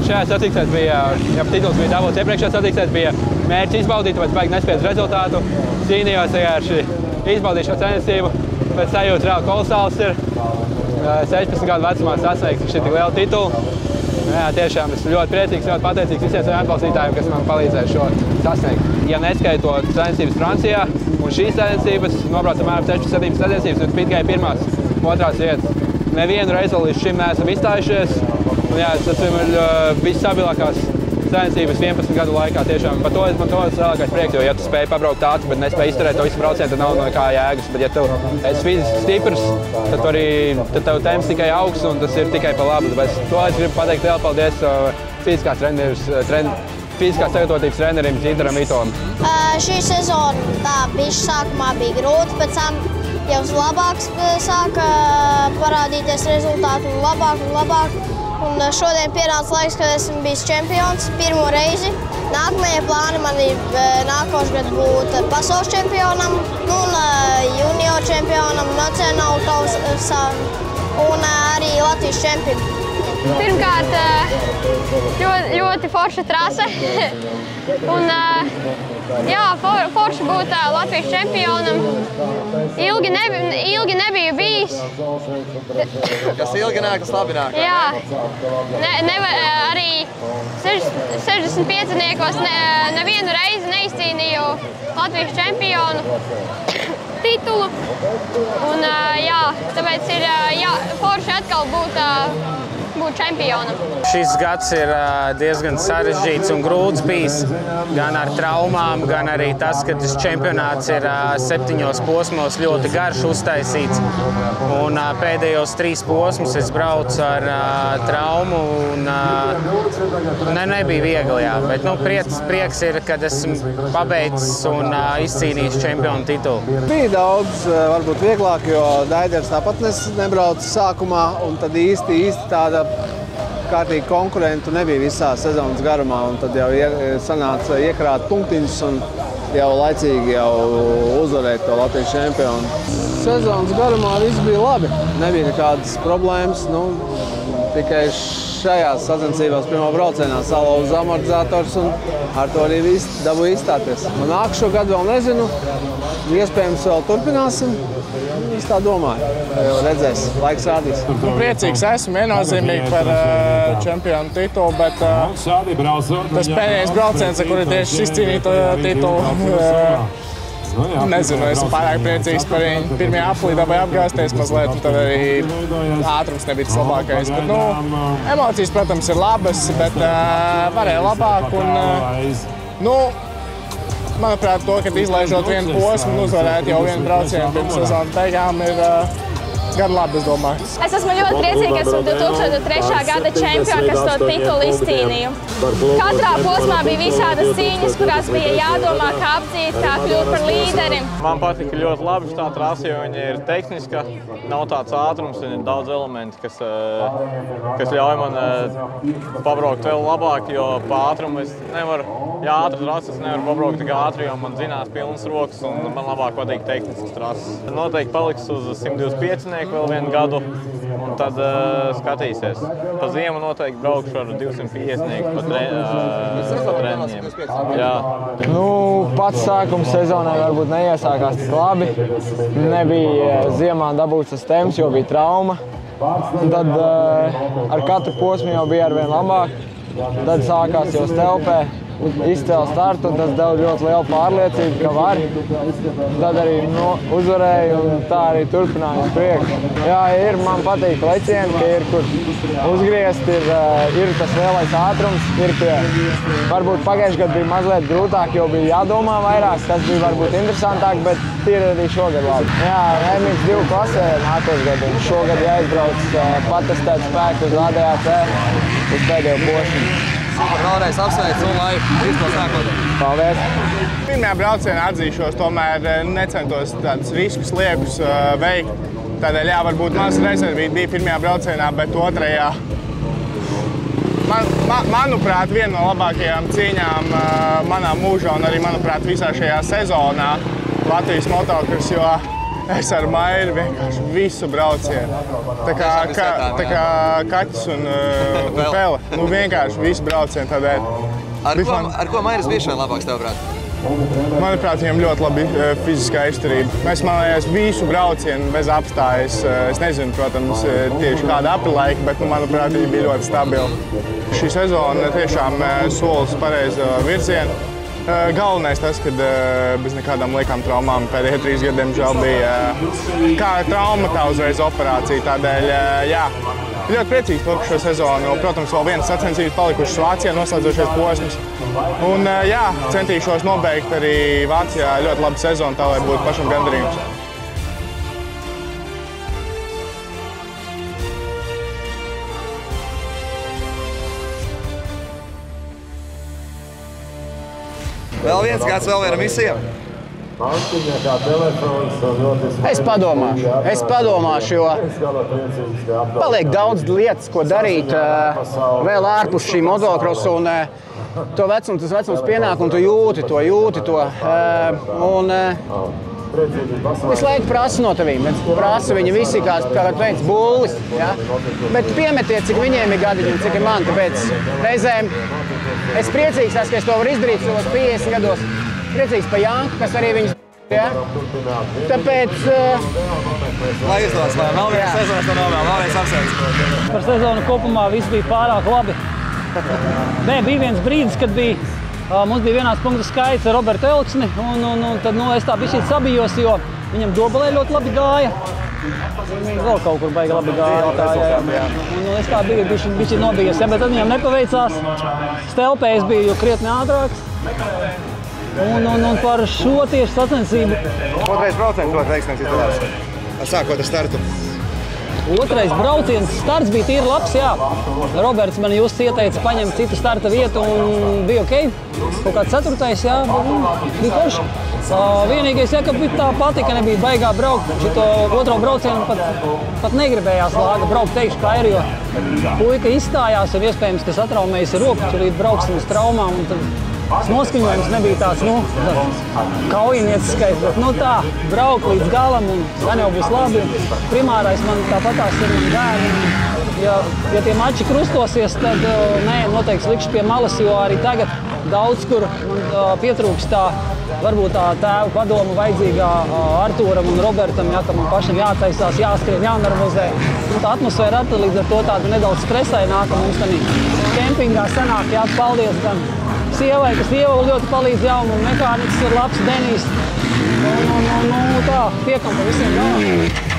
šajā sacīksēs bija, ja tituls bija dabūts iepriekšējā sacīksēs, bija mērķis izbaudīt, tāpēc baigi nespiedz rezultātu. Cīnījos vienkārši izbaudīt šo sacensību, pēc sajūtas reāli kolosāls ir. 16 gadu vecumā sasniegt šī tik liela titula. Jā, tiešām esmu ļoti priecīgs, ļoti pateicīgs visiem saviem atbalstītājiem, kas man palīdzēja šo sasniegt. Ja neskaitot sacensības Francijā un šīs sacensības, nobraucam apmēram 16 sacensības un tikai pirmās, otrās vietas. Nevienu reizi līdz šim neesam izstājušies. Un jā, tas ir visstabilākās sacensības 11 gadu laikā tiešām. Par to man to lielākais prieks, jo ja tu spēj pabraukt ātri, bet nespēj izturēt to visu braucienu, tad nav nekā jēgas. Bet ja tu esi fiziski stiprs, tad tev temps tikai augs un tas ir tikai par labu. Tāpēc to es gribu pateikt lielu paldies fiziskās sagatavotības trenerim Gintaram Vitolam. Šī sezona sākumā bija grūta, pēc tam jau labāk sāka parādīties rezultāti un labāk. Un šodien pienāca laiks, kad esmu bijis čempions pirmo reizi. Nākamajie plāni man ir nākošais gads būt pasaules čempionam, un junior čempionam, nacionālu kausā un arī Latvijas čempionu. Pirmkārt, ļoti forša trase. Un, jā, forši būt Latvijas čempionam. Ilgi nebiju bijis. Kas ilgi nāk, kas labi nāk. Jā, arī 65-niekos nevienu reizi neizcīnīju Latvijas čempionu titulu. Un, jā, tāpēc ir forši atkal būt čempionam. Šis gads ir diezgan sarežģīts un grūts bijis, gan ar traumām, gan arī tas, ka tas čempionāts ir 7 posmos ļoti garš uztaisīts. Un pēdējos 3 posmus es braucu ar traumu un nebija viegli, jā. Bet prieks ir, kad esmu pabeidzis un izcīnījis čempionu titulu. Bija daudz, varbūt vieglāk, jo Daiders tāpat nebrauca sākumā, un tad īsti tāda kārtīgi konkurentu nebija visā sezonas garumā, un tad jau sanāca iekrāt punktiņus un jau laicīgi uzvarēt to Latvijas čempionu. Sezonas garumā viss bija labi, nebija nekādas problēmas, tikai šajās sacensībās pirmā braucienā salauza amortizators un ar to arī viss dabūja izstāties. Nākušo gadu vēl nezinu, iespējams vēl turpināsim. Es tā domāju, jau redzēs, laiks rādīs. Priecīgs esmu viennozīmīgi par čempionu titulu, bet tas pēdējais brauciens, ar kuru tieši izcīnīju titulu, nezinu, esmu pārāk priecīgs par viņu. Pirmajā aplī dabūju apgāzties mazliet, un tad arī ātrums nebija tas labākais. Bet, emocijas, protams, ir labas, bet varēja labāk. Manuprāt, to, kad izlaižot vienu posmu un uzvarēt jau vienu braucienu pirms sezonas beigām, ir gan labi, es domāju. Es esmu ļoti priecīga, ka esmu 2003. gada čempioni, kas to titulu izcīnīju. Katrā posmā bija visādas cīņas, kurās bija jādomā, kā apdzīt, kā kļūt par līderi. Man patika ļoti labi šī trase, jo viņa ir tehniska, nav tāds ātrums, un ir daudz elementi, kas ļauj man pabraukt vēl labāk, jo pa ātrumu es nevaru, ja ātri trases, es nevaru pabraukt tik ātri, jo man zinās pilnas rokas, un man labāk patīk tehniskas trases. Noteikti paliks uz 125 vēl vienu gadu, un tad skatīsies. Pa ziemu noteikti braukšu ar 250 pa treniņiem. Jā. Pats sākums sezonai varbūt neiesākās tik labi. Nebija ziemā dabūts tas temps, jo bija trauma. Tad ar katru posmu jau bija arvien labāk. Tad sākās jau stelpē. Izcēla startu, un tas deva ļoti lielu pārliecību, ka var. Tad arī uzvarēju, un tā arī turpināju uz priekšu. Jā, man patīk lecieni, ka ir kur uzgriezt, ir tas lielais ātrums, varbūt pagājušajā gadā bija mazliet grūtāk, jo bija jādomā vairāk, tas bija varbūt interesantāk, bet ir arī šogad labi. Jā, MX2 klasē nākošais gadu, un šogad jāizbrauc patestēt spēku uz ADAC uz pēdējo posmu. Vēlreiz apsveicu un lai izdos nākotnē. Paldies! Pirmajā braucienā atzīšos, tomēr necentos tādus riskus liekus veikt. Tādēļ, jā, varbūt maz rezervīti bija pirmajā braucienā, bet otrajā. Manuprāt, viena no labākajām cīņām manā mūžā un arī, manuprāt, visā šajā sezonā Latvijas motocross, jo Es ar Mairu vienkārši visu braucienu. Tā kā kaķis un pele. Nu, vienkārši visu braucienu tādēļ. Ar ko Mairis bija šodien labāks, tavuprāt? Manuprāt, viņam ļoti labi fiziskā izturība. Mēs, man liekas, visu braucienu bez apstājas. Es nezinu, protams, tieši kāda aprilaika, bet, manuprāt, viņi bija ļoti stabili. Šī sezona tiešām solis pareizo virzienu. Galvenais tas, ka bez nekādām liekām traumām pēdējie 3 gadi, diemžēl, bija kā trauma, tā uzreiz operācija. Tādēļ, jā, ļoti priecīgs par šo sezonu. Protams, vēl vienas sacensības palikušas Vācijā, noslēdzošais posms. Un, jā, centīšos nobeigt arī Vācijā ļoti labu sezonu, tā lai būtu pašam gandarījums. Vēl viens gads, vēl viena misija. Es padomāšu, jo paliek daudz lietas, ko darīt vēl ārpus šī motocrossu. Un to vecumu, tas vecums pienāk, un tu jūti to. Un visu laiku prasa no tevīm. Prasa viņi visi, kā tu teici, bullis. Ja? Bet piemetiet, cik viņiem ir gadiņi un cik ir man. Tāpēc reizēm es priecīgs, ka es to varu izdarīt savos 50 gados. Priecīgs par Janku, kas arī viņus ja? Tāpēc... Lai izdodas, lai nav viens sezonas, tad nav vēl. Nav viens apsveic. Par sezonu kopumā viss bija pārāk labi. Bija viens brīdis, kad mums bija vienāds punktu skaits ar Robertu Elksni, un tad es tā bišķīt sabijos, jo viņam Dobalē ļoti labi gāja. Vēl kaut kur baigi labi gāja. Un es tā biju bišķīt nobijos, bet tad viņam nepaveicās. Stelpējs bija krietni ātrāks. Un par šo tieši sacensību. Otrais brauciens ļoti veiksmīgs izdevās. Sākot ar startu. Otrais brauciens, starts bija tīri labs, jā. Roberts man just ieteica paņemt citu starta vietu un bija ok. Kaut kāds 4. jā, bija forši. Vienīgais, ja, ka tā patika, nebija baigā braukt. Šito otro braucienu pat negribējās lāga braukt, teikšu, kā ir, jo puika izstājās un iespējams, ka satraumējas roku, tur brauksim uz traumām. Un tad noskaņojums nebija tāds, kaujinieckais, bet tā, brauk līdz galam un gan jau būs labi. Primārais man tāpatās ir man bērni. Ja tie mači krustosies, tad noteikti likšu pie malas, jo arī tagad daudz kur man pietrūks tā, varbūt tā tēva padoma vajadzīgā Artūram un Robertam, ja, ka man pašam jātaisās, jāskrien, jānervozē. Tā atmosfēra līdz ar to tāda nedaudz stresēja ka mums tādā kempingā sanāk, jā, paldies gan sievai, kas sieva ļoti palīdz jaumu, un mekāniķis ir labs Denijs. Tā, tiekam pa visiem galām.